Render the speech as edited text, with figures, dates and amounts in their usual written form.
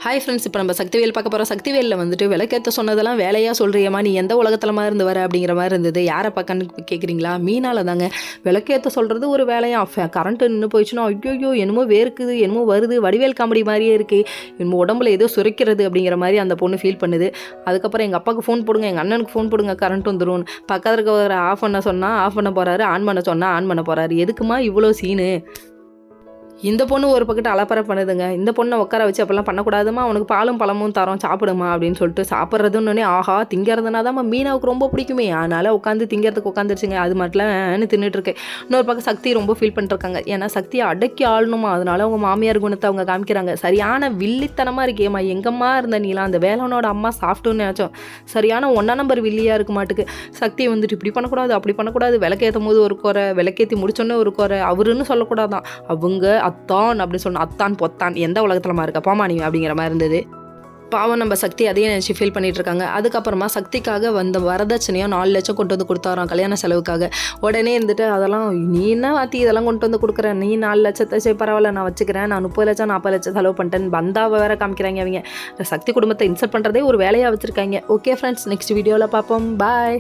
Hi friends, இப்போ நம்ம சக்திவேல் பார்க்க போகிறோம். சக்திவேலில் வந்துட்டு விளக்கேற்ற சொன்னதெல்லாம் வேலையாக சொல்கிறியம்மா, நீ எந்த உலகத்துலமா இருந்து வர அப்படிங்கிற மாதிரி இருந்தது. யாரை பார்க்கன்னு கேட்குறீங்களா? மீனால தாங்க. விளக்கேற்ற சொல்கிறது ஒரு வேலையாக, கரண்ட்டு நின்று போயிடுச்சுன்னா ஐயோ என்னமோ வேர்க்குது, என்னமோ வருது, வடிவேல் காமெடி மாதிரியே இருக்குது, என்னமோ உடம்புல ஏதோ சுரைக்கிறது அப்படிங்கிற மாதிரி அந்த பொண்ணு ஃபீல் பண்ணுது. அதுக்கப்புறம் எங்கள் அப்பாவுக்கு ஃபோன் போடுங்க, எங்கள் அண்ணனுக்கு ஃபோன் போடுங்க, கரண்ட் வந்துடும். பக்கத்தில் இருக்க ஆஃப் பண்ண சொன்னால் ஆஃப் பண்ண போகிறாரு, ஆன் பண்ண சொன்னால் ஆன் பண்ண போகிறாரு. எதுக்குமா இவ்வளோ சீனு? இந்த பொண்ணு ஒரு பக்கத்து அலப்பறை பண்ணுதுங்க. இந்த பொண்ணை உட்கார வச்சு அப்பெல்லாம் பண்ணக்கூடாதுமா, அவனுக்கு பாலும் பழமும் தரோம் சாப்பிடுமா அப்படின்னு சொல்லிட்டு சாப்பிட்றதுன்னு ஆஹா திங்கிறதுனா தான் மீனாவுக்கு ரொம்ப பிடிக்குமே, அதனால் உட்காந்து திங்கிறதுக்கு உட்காந்துருச்சுங்க. அது மட்டும் தின்னுட்டு இருக்கேன். இன்னொரு பக்கம் சக்தி ரொம்ப ஃபீல் பண்ணிருக்காங்க. ஏன்னா சக்தியை அடக்கி ஆளணுமா, அதனால அவங்க மாமியார் குணத்தை அவங்க காமிக்கிறாங்க. சரியான வில்லித்தனமாக இருக்கேம்மா, எங்கம்மா இருந்த நீலாம் அந்த வேலவனோட அம்மா சாஃப்ட்டுன்னு நினச்சோம். சரியான 1 நம்பர் வில்லியாக இருக்க மாட்டுக்கு. சக்தியை வந்துட்டு இப்படி பண்ணக்கூடாது, அப்படி பண்ணக்கூடாது, விளக்கேற்றும் போது ஒரு குறை, விளக்கேற்றி முடிச்சோன்னே ஒரு குறை, அவருன்னு சொல்லக்கூடாதான், அவங்க அத்தான் அப்படி சொன்ன, அத்தான் பொத்தான் எந்த உலகத்துலமா இருக்க போமா நீ அப்படிங்கிற மாதிரி இருந்தது. பாவம் நம்ம சக்தி அதையே நினச்சி ஃபீல் பண்ணிட்டு இருக்காங்க. அதுக்கப்புறமா சக்திக்காக வந்த வரதட்சணையோ 4 லட்சம் கொண்டு வந்து கொடுத்தாராம் கல்யாண செலவுக்காக. உடனே இருந்துட்டு அதெல்லாம் நீ என்ன வாத்தி இதெல்லாம் கொண்டு வந்து கொடுக்குறேன், நீ 4 லட்சத்தை சரி பரவாயில்ல நான் வச்சுக்கிறேன், நான் 30 லட்சம் 40 லட்சம் செலவு பண்ணிட்டேன் பந்தாவை வேற காமிக்கிறாங்க. அவங்க சக்தி குடும்பத்தை இன்சல்ட் பண்ணுறதே ஒரு வேலையாக வச்சுருக்காங்க. ஓகே ஃப்ரெண்ட்ஸ், நெக்ஸ்ட் வீடியோவில் பார்ப்போம். பாய்.